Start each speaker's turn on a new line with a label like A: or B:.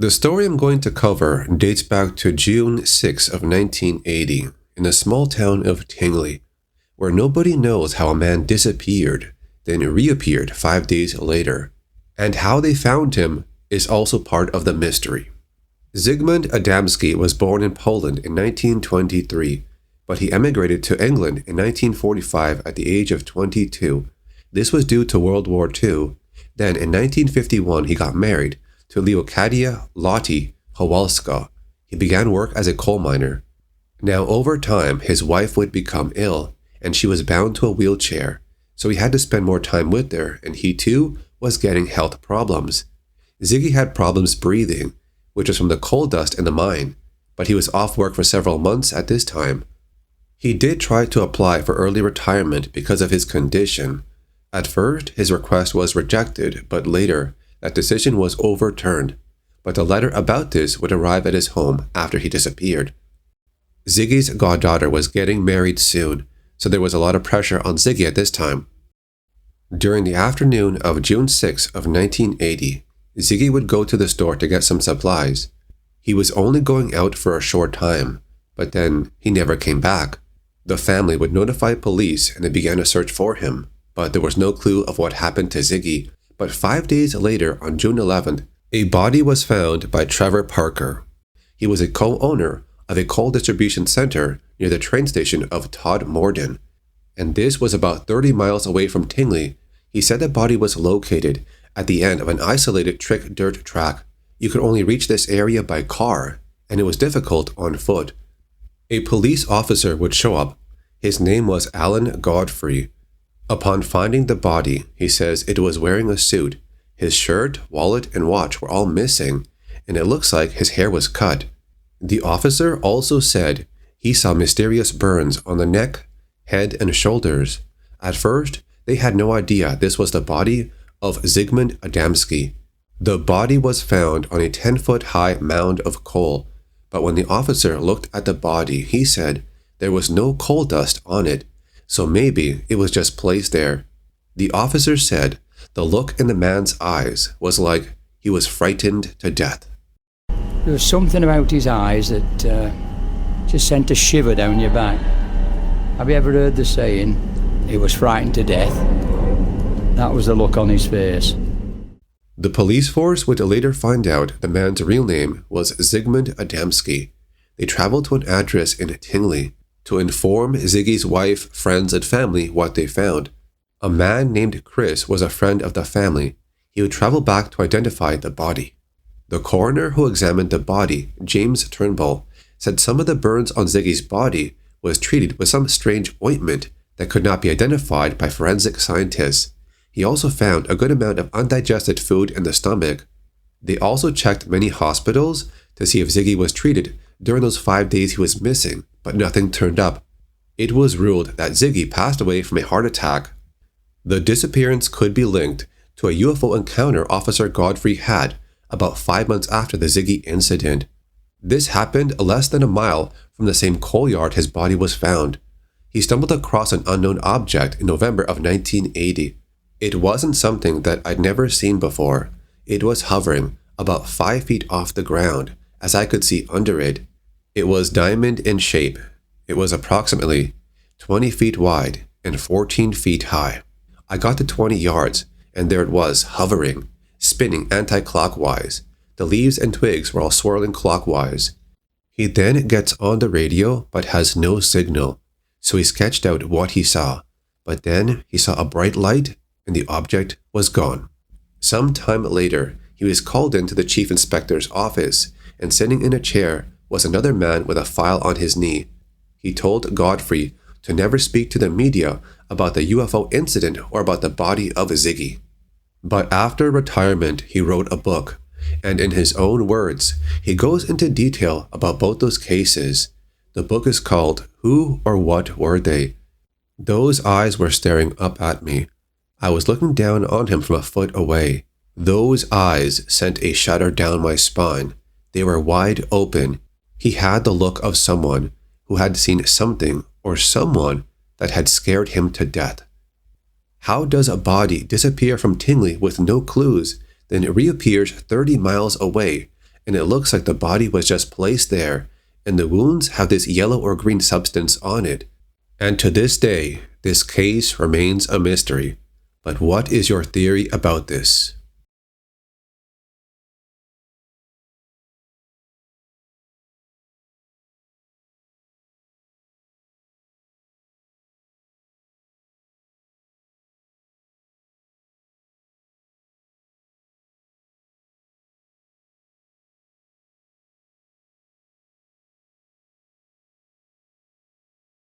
A: The story I'm going to cover dates back to June 6 of 1980 in the small town of Tingley, where nobody knows how a man disappeared, then reappeared 5 days later, and how they found him is also part of the mystery. Zigmund Adamski was born in Poland in 1923, but he emigrated to England in 1945 at the age of 22. This was due to World War II. Then in 1951 he got married to Leocadia Lotti Howalska. He began work as a coal miner. Now over time his wife would become ill, and she was bound to a wheelchair, so he had to spend more time with her, and he too was getting health problems. Ziggy had problems breathing, which was from the coal dust in the mine, but he was off work for several months at this time. He did try to apply for early retirement because of his condition. At first, his request was rejected, but later, that decision was overturned. But a letter about this would arrive at his home after he disappeared. Ziggy's goddaughter was getting married soon, so there was a lot of pressure on Ziggy at this time. During the afternoon of June 6 of 1980, Ziggy would go to the store to get some supplies. He was only going out for a short time, but then he never came back. The family would notify police and they began a search for him, but there was no clue of what happened to Ziggy. But 5 days later, on June 11th, a body was found by Trevor Parker. He was a co-owner of a coal distribution center near the train station of Todmorden, and this was about 30 miles away from Tingley. He said the body was located at the end of an isolated trick dirt track. You could only reach this area by car, and it was difficult on foot. A police officer would show up. His name was Alan Godfrey. Upon finding the body, he says it was wearing a suit. His shirt, wallet, and watch were all missing, and it looks like his hair was cut. The officer also said he saw mysterious burns on the neck, head, and shoulders. At first, they had no idea this was the body of Zigmund Adamski. The body was found on a 10-foot-high mound of coal, but when the officer looked at the body, he said there was no coal dust on it, so maybe it was just placed there. The officer said the look in the man's eyes was like he was frightened to death.
B: There was something about his eyes that just sent a shiver down your back. Have you ever heard the saying, he was frightened to death? That was the look on his face.
A: The police force would later find out the man's real name was Zigmund Adamski. They traveled to an address in Tingley to inform Ziggy's wife, friends, and family what they found. A man named Chris was a friend of the family. He would travel back to identify the body. The coroner who examined the body, James Turnbull, said some of the burns on Ziggy's body was treated with some strange ointment that could not be identified by forensic scientists. He also found a good amount of undigested food in the stomach. They also checked many hospitals to see if Ziggy was treated during those 5 days he was missing, but nothing turned up. It was ruled that Ziggy passed away from a heart attack. The disappearance could be linked to a UFO encounter Officer Godfrey had about 5 months after the Ziggy incident. This happened less than a mile from the same coal yard his body was found. He stumbled across an unknown object in November of 1980. It wasn't something that I'd never seen before. It was hovering about 5 feet off the ground, as I could see under it. It was diamond in shape. It was approximately 20 feet wide and 14 feet high. I got to 20 yards, and there it was, hovering, spinning anti-clockwise. The leaves and twigs were all swirling clockwise. He then gets on the radio, but has no signal, so he sketched out what he saw. But then he saw a bright light, and the object was gone. Some time later, he was called into the chief inspector's office, and sitting in a chair was another man with a file on his knee. He told Godfrey to never speak to the media about the UFO incident or about the body of Ziggy. But after retirement, he wrote a book, and in his own words, he goes into detail about both those cases. The book is called Who or What Were They? Those eyes were staring up at me. I was looking down on him from a foot away. Those eyes sent a shudder down my spine. They were wide open. He had the look of someone who had seen something or someone that had scared him to death. How does a body disappear from Tingley with no clues, then it reappears 30 miles away and it looks like the body was just placed there, and the wounds have this yellow or green substance on it. And to this day, this case remains a mystery. But what is your theory about this?